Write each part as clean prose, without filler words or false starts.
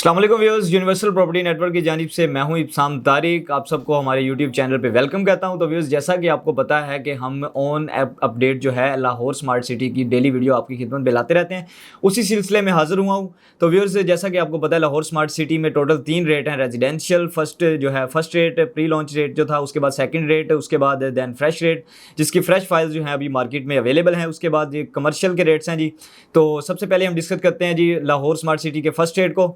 अस्सलाम वालेकुम viewers, universal property network की जानिब से मैं हूं इब्साम तारिक। आप सबको हमारे यूट्यूब चैनल पे वेलकम कहता हूं। तो व्यूअर्स, जैसा कि आपको पता है कि हम ऑन अपडेट जो है लाहौर स्मार्ट सिटी की डेली वीडियो आपकी खिदमत में लाते रहते हैं, उसी सिलसिले में हाजिर हुआ हूं। तो व्यूअर्स, जैसा कि आपको पता है लाहौर स्मार्ट सिटी में टोटल 3 रेट हैं। Residential first rate pre launch rate जो था, उसके बाद सेकेंड रेट, उसके बाद दैन फ्रेश रेट, जिसकी फ्रेश फाइल्स जो हैं अभी मार्केट में अवेलेबल हैं। उसके बाद ये कमर्शियल के रेट्स हैं जी। तो सबसे पहले हम डिस्कस करते हैं जी लाहौर स्मार्ट सिटी के फर्स्ट रेट को।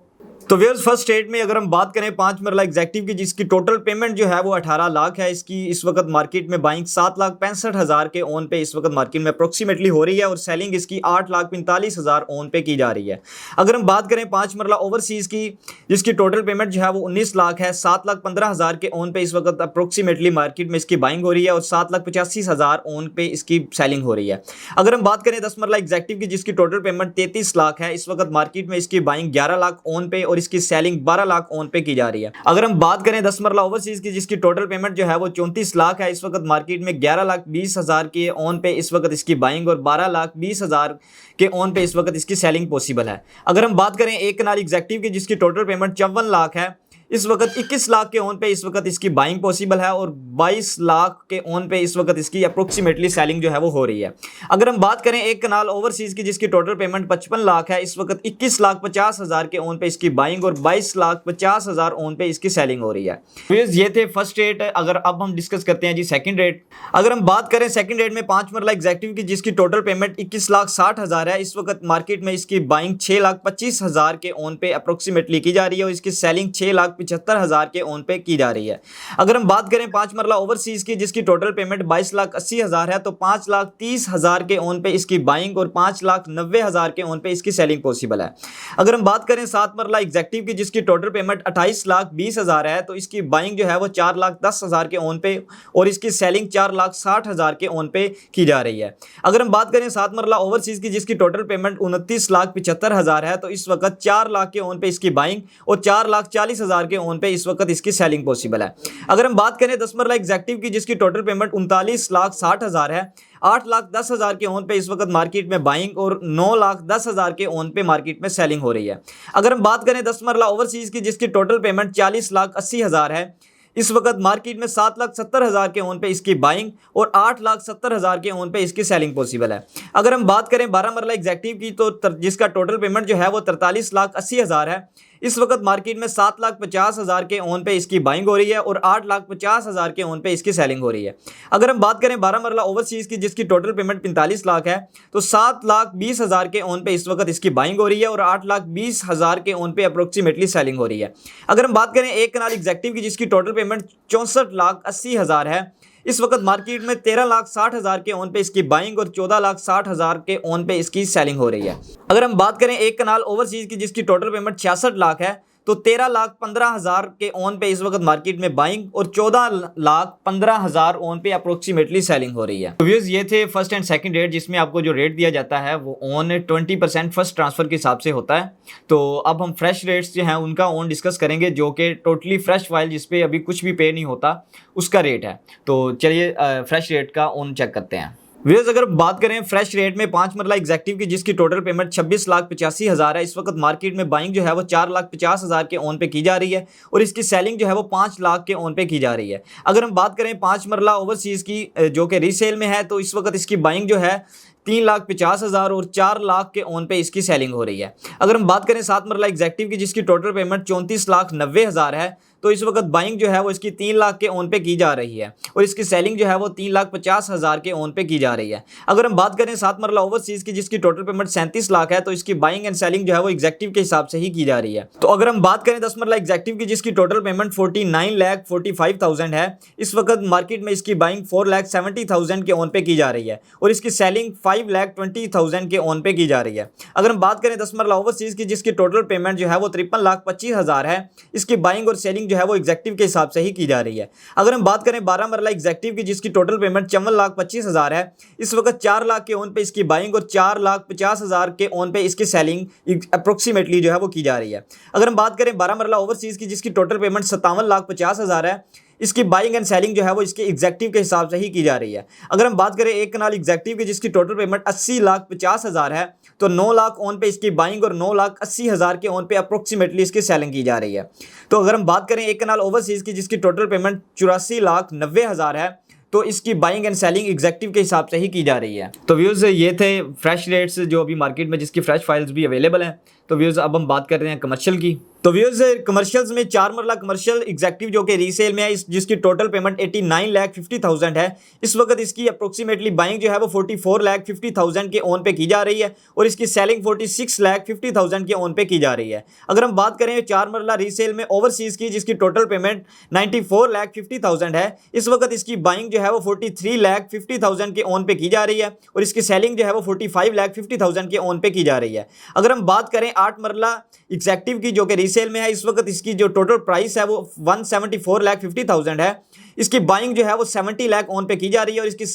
तो व्यूअर्स, फर्स्ट रेट में अगर हम बात करें 5 मरला एग्जैक्टिव की, जिसकी टोटल पेमेंट जो है वो 18 लाख है। इसकी इस वक्त मार्केट में बाइंग 7,65,000 के ओन पे इस वक्त मार्केट में अप्रोक्सीमेटली हो रही है और सेलिंग इसकी 8,45,000 ओन पे की जा रही है। अगर हम बात करें 5 मरला ओवरसीज़ की, जिसकी टोटल पेमेंट जो है वो 19 लाख है, 7,15,000 के ओन पे इस वक्त अप्रोक्सीमेटली मार्केट में इसकी बाइंग हो रही है और 7,85,000 ओन पे इसकी सेलिंग हो रही है। अगर हम बात करें 10 मरला एग्जैक्टिव की, जिसकी टोटल पेमेंट 33 लाख है, इस वक्त मार्केट में इसकी बाइंग 11 लाख ओन पे और इसकी सेलिंग 12 लाख ओन पे की जा रही है। अगर हम बात करें 10 मरला ओवरसीज की, जिसकी टोटल पेमेंट जो है वो 34 लाख है, इस वक्त मार्केट में 11,20,000 के ऑन पे इस वक्त इसकी बाइंग और 12,20,000 के ऑन पे इस वक्त इसकी सेलिंग पॉसिबल है। अगर हम बात करें एक कनाल एग्जैक्टिव की, जिसकी टोटल पेमेंट 54 लाख है, इस वक्त 21 लाख के ऑन पे इस वक्त इसकी बाइंग पॉसिबल है और 22 लाख के ऑन पे इस वक्त इसकी अप्रोक्सीमेटली सेलिंग जो है वो हो रही है। अगर हम बात करें एक कनाल ओवरसीज की, जिसकी टोटल पेमेंट 55 लाख है, इस वक्त 21,50,000 के ऑन पे इसकी बाइंग और 22,50,000 ऑन पे इसकी सेलिंग हो रही है। ये थे फर्स्ट रेट। अगर अब हम डिस्कस करते हैं जी सेकंड रेट। अगर हम बात करें सेकंड रेट में 5 मरला एग्जैक्टिव की, जिसकी टोटल पेमेंट 21,60,000 है, इस वक्त मार्केट में इसकी बाइंग 6,25,000 के ऑन पे अप्रोक्सीमेटली की जा रही है और इसकी सेलिंग 6,75,000 के ऑन पे की जा रही है। अगर हम बात करें 5 मरला ओवरसीज की, जिसकी टोटल पेमेंट 22,80,000 है, तो 5,30,000 के ऑन पे इसकी बाइंग और 5,90,000 के ऑन पे इसकी सेलिंग पॉसिबल है। अगर हम बात करें 7 मरला एग्जैक्टिव की, जिसकी टोटल पेमेंट 28,20,000 है, तो इसकी बाइंग जो है वो 4,10,000 के ऑन पे और इसकी सेलिंग 4,60,000 के ऑन पे की जा रही है। अगर हम बात करें 7 मरला ओवरसीज की, जिसकी टोटल पेमेंट 29,75,000 है, तो इस वक्त 4 लाख के ऑन पे इसकी बाइंग और 4,40,000 के ऑन पे इस वक्त इसकी सेलिंग पॉसिबल है। अगर हम बात करें 10 मरला एग्जैक्टिव की, जिसकी टोटल पेमेंट 39,60,000 है, 8,10,000 के ऑन पे इस वक्त मार्केट में बाइंग और 9,10,000 के ऑन पे मार्केट में सेलिंग हो रही है। अगर हम बात करें 10 मरला ओवरसीज की, जिसकी टोटल पेमेंट 40,80,000 है, इस वक्त मार्केट में 7,70,000 के ऑन पे इसकी बाइंग और 8,70,000 के ऑन पे इसकी सेलिंग पॉसिबल है। अगर हम बात करें 12 मरला एग्जैक्टिव की, तो जिसका टोटल पेमेंट जो है वो 43,80,000 है, इस वक्त मार्केट में 7,50,000 के ऑन पे इसकी बाइंग हो रही है और 8,50,000 के ऑन पे इसकी सेलिंग हो रही है। अगर हम बात करें 12 मरला ओवरसीज की, जिसकी टोटल पेमेंट 45 लाख है, तो 7,20,000 के ऑन पे इस वक्त इसकी बाइंग हो रही है और 8,20,000 के ऑन पे अप्रोक्सीमेटली सेलिंग हो रही है। अगर हम बात करें एक कनाल एग्जैक्टिव की, जिसकी टोटल पेमेंट 64,80,000 है, इस वक्त मार्केट में 13,60,000 के ऑन पे इसकी बाइंग और 14,60,000 के ऑन पे इसकी सेलिंग हो रही है। अगर हम बात करें एक कनाल ओवरसीज की, जिसकी टोटल पेमेंट 66 लाख है, तो 13,15,000 के ऑन पे इस वक्त मार्केट में बाइंग और 14,15,000 ऑन पे अप्रोक्सीमेटली सेलिंग हो रही है। तो व्यूअर्स, ये थे फर्स्ट एंड सेकंड रेट, जिसमें आपको जो रेट दिया जाता है वो ऑन 20% फर्स्ट ट्रांसफर के हिसाब से होता है। तो अब हम फ्रेश रेट्स जो हैं उनका ऑन डिस्कस करेंगे, जो कि टोटली फ्रेश फाइल जिसपे अभी कुछ भी पे नहीं होता उसका रेट है। तो चलिए फ्रेश रेट का ऑन चेक करते हैं। व्यूअर्स, अगर बात करें फ्रेश रेट में 5 मरला एग्जैक्टिव की, जिसकी टोटल पेमेंट 26,85,000 है, इस वक्त मार्केट में बाइंग जो है वो 4,50,000 के ऑन पे की जा रही है और इसकी सेलिंग जो है वो 5 लाख के ऑन पे की जा रही है। अगर हम बात करें 5 मरला ओवरसीज की, जो कि रीसेल में है, तो इस वक्त इसकी बाइंग जो है 3,50,000 और 4 लाख के ऑन पे इसकी सेलिंग हो रही है। अगर हम बात करें 7 मरला एग्जैक्टिव की, जिसकी टोटल पेमेंट 34,90,000 है, तो इस वक्त बाइंग जो है वो इसकी 3 लाख के ऑन पे की जा रही है और इसकी सेलिंग जो है वो 3,50,000 के ऑन पे की जा रही है। अगर हम बात करें 7 मरला ओवरसीज की, जिसकी टोटल पेमेंट 37 लाख है, तो इसकी बाइंग एंड सेलिंग जो है वो एग्जैक्टिव के हिसाब से ही की जा रही है। तो अगर हम बात करें 10 मरला एग्जैक्टिव की, जिसकी टोटल पेमेंट 49,45,000 है, इस वक्त मार्केट में इसकी बाइंग 4,70,000 के ऑन पे की जा रही है और इसकी सेलिंग 5,20,000 के ऑन पे की जा रही है। अगर हम बात करें 10 मरला ओवरसीज की, जिसकी टोटल पेमेंट जो है वो 53,25,000 है, इसकी बाइंग और सेलिंग जो है वो एग्जैक्टिव के हिसाब से ही की जा रही है। अगर हम बात करें 12 मरला एग्जैक्टिव की, जिसकी टोटल पेमेंट 54,25,000 है, इस वक्त 4 लाख के ऑन पे इसकी बाइंग और 4,50,000 के ऑन पे इसकी सेलिंग अप्रोक्सीमेटली जो है वो की जा रही है। अगर हम बात करें 12 मरला ओवरसीज की, जिसकी टोटल पेमेंट 57,50,000 है, इसकी बाइंग एंड सेलिंग जो है वो इसके एग्जैक्टिव के हिसाब से ही की जा रही है। अगर हम बात करें एक कनाल एग्जैक्टिव की, जिसकी टोटल पेमेंट 80,50,000 है, तो 9 लाख ऑन पे इसकी बाइंग और 9,80,000 के ऑन पे अप्रोक्सीमेटली इसकी सेलिंग की जा रही है। तो अगर हम बात करें एक कनाल ओवरसीज़ की जिसकी टोटल पेमेंट 84,90,000 है, तो इसकी बाइंग एंड सेलिंग एग्जेक्टिव के हिसाब से ही की जा रही है। तो व्यूज़ ये थे फ्रेश रेट्स जो अभी मार्केट में जिसकी फ्रेश फाइल्स भी अवेलेबल हैं। तो व्यूज़ अब हम बात कर रहे हैं कमर्शियल की। तो व्यूज़ कमर्शियल्स में 4 मरला कमर्शियल एग्जेक्टिव जो कि रीसेल में है, जिसकी टोटल पेमेंट 89,50,000 है। इस वक्त इसकी अप्रोक्सीमेटली बाइंग जो है वो 44,50,000 के ऑन पे की जा रही है और इसकी सेलिंग 46,50,000 के ऑन पे की जा रही है। अगर हम बात करें 4 मरला रीसेल में ओवरसीज़ की जिसकी टोटल पेमेंट 94,50,000 है, इस वक्त इसकी बाइंग जो है वो 43,50,000 के ऑन पे की जा रही है और इसकी सेलिंग जो है वो 45,50,000 के ऑन पे की जा रही है। अगर हम बात करें 8 मरला एग्जेक्टिव की जो कि रीसेल में है, इस वक्त इसकी जो टोटल प्राइस है वो 174,50,000 है। इसकी बाइंग जो है वो 70 लाख ऑन पे की जा रही है और इसकी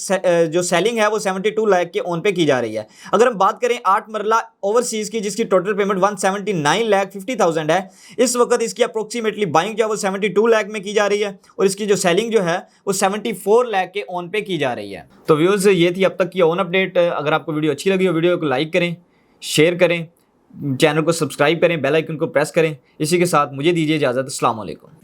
जो सेलिंग है वो 72 लाख के ऑन पे की जा रही है। अगर हम बात करें 8 मरला ओवरसीज़ की जिसकी टोटल पेमेंट 179,50,000 है, इस वक्त इसकी अप्रोक्सीमेटली बाइंग जो है वो 72 लाख में की जा रही है और इसकी जो सेलिंग जो है वो 74 लाख के ऑन पे की जा रही है। तो व्यूअर्स ये थी अब तक की ऑन अपडेट। अगर आपको वीडियो अच्छी लगी हो वीडियो को लाइक करें, शेयर करें, चैनल को सब्सक्राइब करें, बेल आइकन को प्रेस करें। इसी के साथ मुझे दीजिए इजाज़त। अस्सलाम वालेकुम।